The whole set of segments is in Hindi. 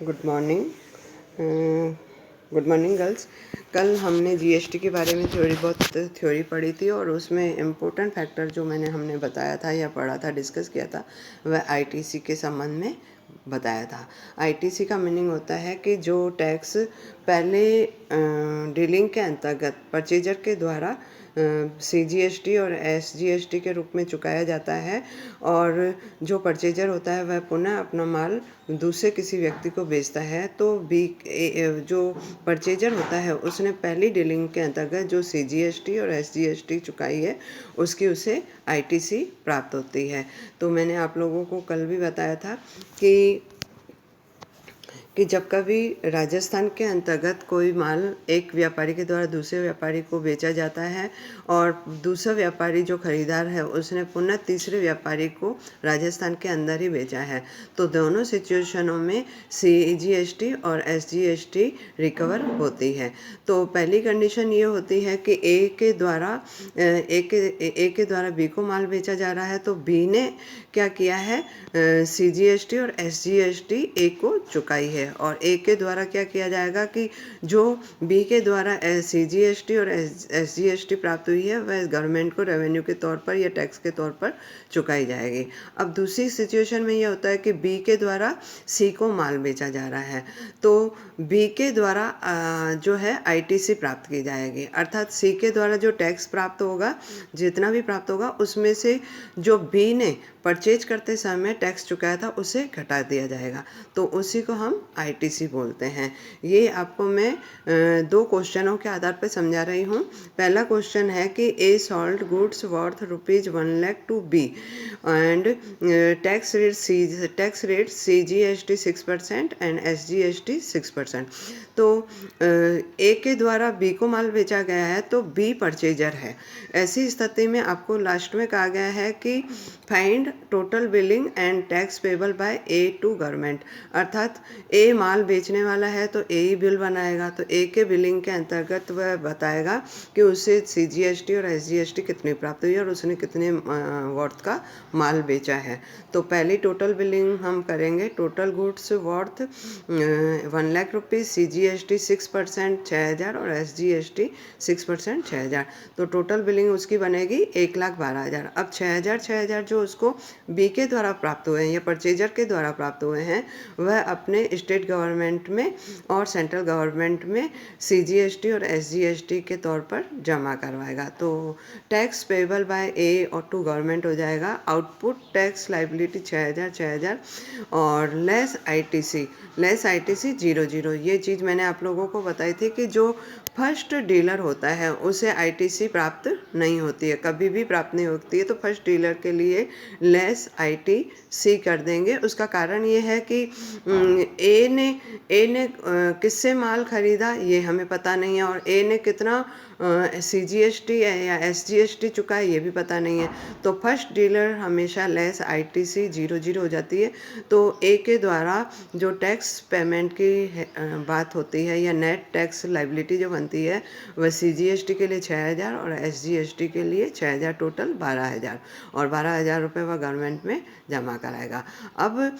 Good morning. Good morning girls. कल हमने जीएसटी के बारे में थोड़ी बहुत थ्योरी पढ़ी थी और उसमें इम्पोर्टेंट फैक्टर जो हमने बताया था या पढ़ा था, डिस्कस किया था, वह आईटीसी के संबंध में बताया था। आईटीसी का मीनिंग होता है कि जो टैक्स पहले डीलिंग के अंतर्गत परचेजर के द्वारा सीजीएसटी और एसजीएसटी के रूप में चुकाया जाता है और जो परचेजर होता है वह पुनः अपना माल दूसरे किसी व्यक्ति को बेचता है, तो जो परचेजर होता है उसने पहली डीलिंग के अंतर्गत जो सीजीएसटी और एसजीएसटी चुकाई है उसकी उसे आईटीसी प्राप्त होती है। तो मैंने आप लोगों को कल भी बताया था कि जब कभी राजस्थान के अंतर्गत कोई माल एक व्यापारी के द्वारा दूसरे व्यापारी को बेचा जाता है और दूसरा व्यापारी जो खरीदार है उसने पुनः तीसरे व्यापारी को राजस्थान के अंदर ही बेचा है, तो दोनों सिचुएशनों में सीजीएसटी और एसजीएसटी रिकवर होती है। तो पहली कंडीशन ये होती है कि ए के द्वारा बी को माल बेचा जा रहा है, तो बी ने क्या किया है, सीजीएसटी और एसजीएसटी ए को चुकाई है, और ए के द्वारा क्या किया जाएगा कि जो बी के द्वारा सीजीएसटी और एसजीएसटी प्राप्त हुई है वह गवर्नमेंट को रेवेन्यू के तौर पर या टैक्स के तौर पर चुकाई जाएगी। अब दूसरी सिचुएशन में यह होता है कि बी के द्वारा सी को माल बेचा जा रहा है, तो बी के द्वारा जो है आईटीसी प्राप्त की जाएगी, अर्थात सी के द्वारा जो टैक्स प्राप्त होगा, जितना भी प्राप्त होगा उसमें से जो बी ने परचेज करते समय टैक्स चुकाया था उसे घटा दिया जाएगा, तो उसी को हम आईटीसी बोलते हैं। ये आपको मैं दो क्वेश्चनों के आधार पर समझा रही हूँ। पहला क्वेश्चन है कि a sold goods worth ₹1 lakh to be and tax rate CGST 6% and SGST 6%। तो ए के द्वारा बी को माल बेचा गया है तो बी परचेजर है। ऐसी स्थिति में आपको लास्ट में कहा गया है कि find total billing and tax payable by A to government, अर्थात ए माल बेचने वाला है तो ए ही बिल बनाएगा, तो ए के बिलिंग के अंतर्गत वह बताएगा कि उसे सीजीएसटी और एसजीएसटी कितनी प्राप्त हुई और उसने कितने वर्थ का माल बेचा है। तो पहली टोटल बिलिंग हम करेंगे, total goods worth 1 lakh rupees, CGST 6% 6,000 और एसजीएसटी 6% 6,000, तो टोटल बिलिंग उसकी बनेगी 1,12,000। अब 6,000 जो उसको बी के द्वारा प्राप्त हुए हैं या परचेजर के द्वारा प्राप्त हुए हैं वह अपने स्टेट गवर्नमेंट में और सेंट्रल गवर्नमेंट में सीजीएसटी और एसजीएसटी के तौर पर जमा करवाएगा। तो टैक्स पेबल बाय ए और टू गवर्नमेंट हो जाएगा, आउटपुट टैक्स लाइबिलिटी 6,000 और लेस आईटीसी 0। ये चीज़ मैंने आप लोगों को बताई थी कि जो फर्स्ट डीलर होता है उसे आईटीसी प्राप्त नहीं होती है, कभी भी प्राप्त नहीं होती है, तो फर्स्ट डीलर के लिए लेस आईटीसी कर देंगे। उसका कारण ये है कि ए ने किससे माल खरीदा ये हमें पता नहीं है, और ए ने कितना सीजीएसटी या एसजीएसटी चुका है ये भी पता नहीं है, तो फर्स्ट डीलर हमेशा लेस आईटीसी 0 हो जाती है। तो ए के द्वारा जो टैक्स पेमेंट की बात होती है या नेट टैक्स लाइबिलिटी जो बनती है वह सीजीएसटी के लिए 6,000 और एसजीएसटी के लिए 6,000, टोटल 12,000, और 12,000 रुपये वह गवर्नमेंट में जमा कराएगा। अब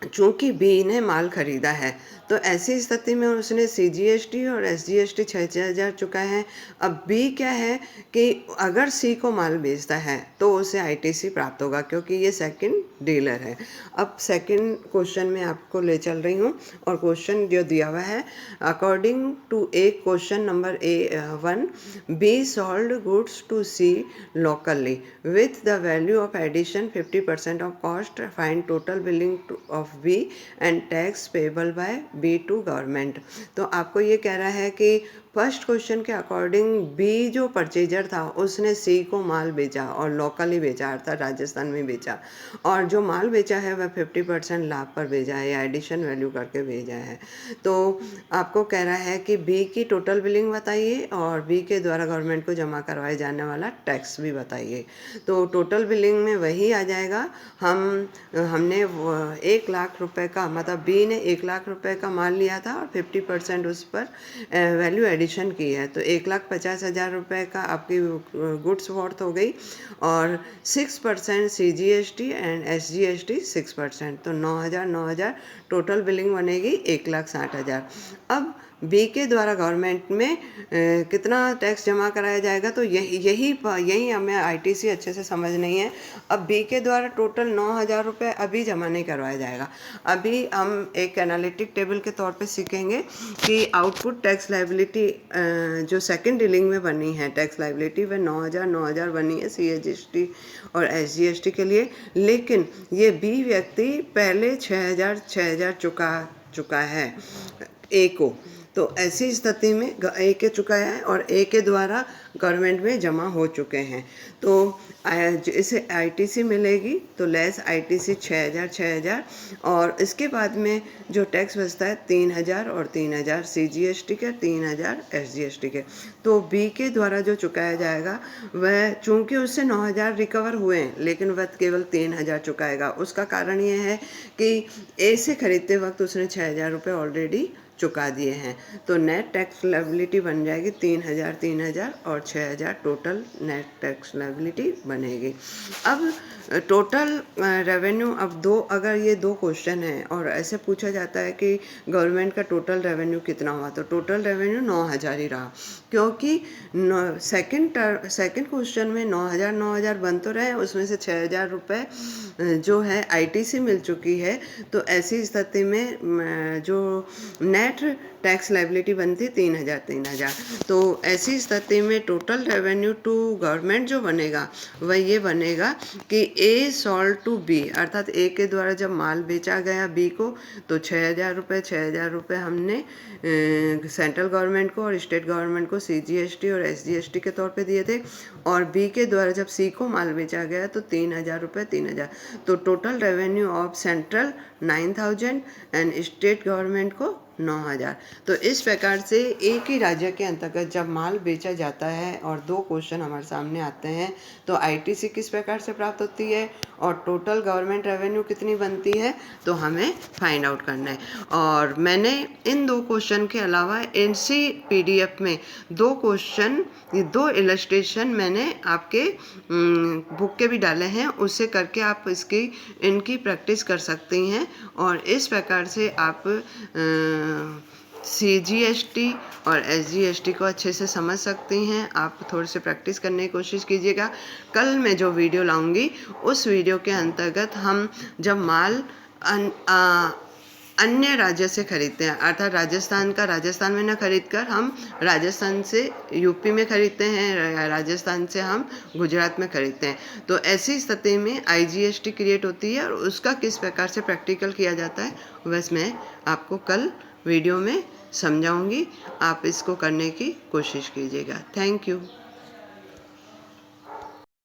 चूँकि बी ने माल खरीदा है तो ऐसी स्थिति में उसने सीजीएसटी और एसजीएसटी 6,000 चुका है। अब बी क्या है कि अगर सी को माल बेचता है तो उसे आईटीसी प्राप्त होगा क्योंकि ये सेकंड डीलर है। अब सेकंड क्वेश्चन में आपको ले चल रही हूँ और क्वेश्चन जो दिया हुआ है, according to a question number A1, B sold goods to C locally with the value of addition 50% of cost, find total billing of B and tax payable by B to government। तो आपको ये कह रहा है कि फर्स्ट क्वेश्चन के अकॉर्डिंग बी जो परचेजर था उसने सी को माल बेचा और लोकली बेचा, अर्थात राजस्थान में बेचा, और जो माल बेचा है वह 50% लाभ पर भेजा है या एडिशन वैल्यू करके भेजा है। तो आपको कह रहा है कि बी की टोटल बिलिंग बताइए और बी के द्वारा गवर्नमेंट को जमा करवाए जाने वाला टैक्स भी बताइए। तो टोटल बिलिंग में वही आ जाएगा, हमने 1 लाख रुपए का, मतलब बी ने 1 लाख रुपए का माल लिया था और 50% उस पर वैल्यू एडिशन की है, तो 1,50,000 रुपये का आपकी गुड्स वर्थ हो गई, और 6% CGST एंड SGST 6%, तो 9,000 टोटल बिलिंग बनेगी 1,60,000। अब बी के द्वारा गवर्नमेंट में कितना टैक्स जमा कराया जाएगा, तो यही हमें ITC अच्छे से समझ नहीं है। अब बी के द्वारा टोटल 9,000 रुपये अभी जमा नहीं करवाया जाएगा। अभी हम एक एनालिटिक टेबल के तौर पे सीखेंगे कि आउटपुट टैक्स लाइबिलिटी जो सेकंड डीलिंग में बनी है टैक्स लाइबिलिटी, वह 9,000 बनी है CGST और SGST के लिए, लेकिन ये बी व्यक्ति पहले 6,000 चुका है ए को। तो ऐसी स्थिति में ए के चुका है और ए के द्वारा गवर्नमेंट में जमा हो चुके हैं, तो इसे ITC मिलेगी, तो लेस ITC 6,000, और इसके बाद में जो टैक्स बचता है 3,000 और 3,000 CGST के, 3,000 SGST के। तो बी के द्वारा जो चुकाया जाएगा वह, चूँकि उससे 9,000 रिकवर हुए हैं, लेकिन वह केवल 3,000 चुकाएगा। उसका कारण ये है कि ए से खरीदते वक्त उसने 6,000 रुपये ऑलरेडी चुका दिए हैं, तो नेट टैक्स लायबिलिटी बन जाएगी 3,000 और 6,000 टोटल नेट टैक्स लायबिलिटी बनेगी। अब टोटल रेवेन्यू, अब अगर ये दो क्वेश्चन हैं और ऐसे पूछा जाता है कि गवर्नमेंट का टोटल रेवेन्यू कितना हुआ, तो टोटल रेवेन्यू 9,000 ही रहा, क्योंकि सेकंड क्वेश्चन में 9,000 बन तो रहे, उसमें से 6,000 रुपये जो है ITC मिल चुकी है। तो ऐसी स्थिति में जो नेट टैक्स लायबिलिटी बनती 3,000। तो ऐसी स्थिति में टोटल रेवेन्यू टू गवर्नमेंट जो बनेगा वह ये बनेगा कि ए सॉल्ड टू बी, अर्थात ए के द्वारा जब माल बेचा गया बी को, तो 6,000 रुपये हमने सेंट्रल गवर्नमेंट को और स्टेट गवर्नमेंट को CGST और SGST के तौर पे दिए थे, और बी के द्वारा जब सी को माल बेचा गया तो 3,000 रुपये 3,000, तो total revenue of central 9,000 and state government को 9,000। तो इस प्रकार से एक ही राज्य के अंतर्गत जब माल बेचा जाता है और दो क्वेश्चन हमारे सामने आते हैं, तो ITC किस प्रकार से प्राप्त होती है और टोटल गवर्नमेंट रेवेन्यू कितनी बनती है, तो हमें फाइंड आउट करना है। और मैंने इन दो क्वेश्चन के अलावा इसी PDF में दो क्वेश्चन, ये दो इलस्ट्रेशन मैंने आपके बुक के भी डाले हैं, उससे करके आप इनकी प्रैक्टिस कर सकती हैं, और इस प्रकार से आप CGST और SGST को अच्छे से समझ सकती हैं। आप थोड़े से प्रैक्टिस करने की कोशिश कीजिएगा। कल मैं जो वीडियो लाऊंगी उस वीडियो के अंतर्गत हम जब माल अन्य राज्य से खरीदते हैं, अर्थात राजस्थान में न खरीद कर हम राजस्थान से UP में खरीदते हैं, राजस्थान से हम गुजरात में खरीदते हैं, तो ऐसी स्थिति में IGST क्रिएट होती है और उसका किस प्रकार से प्रैक्टिकल किया जाता है बस मैं आपको कल वीडियो में समझाऊंगी। आप इसको करने की कोशिश कीजिएगा। Thank you.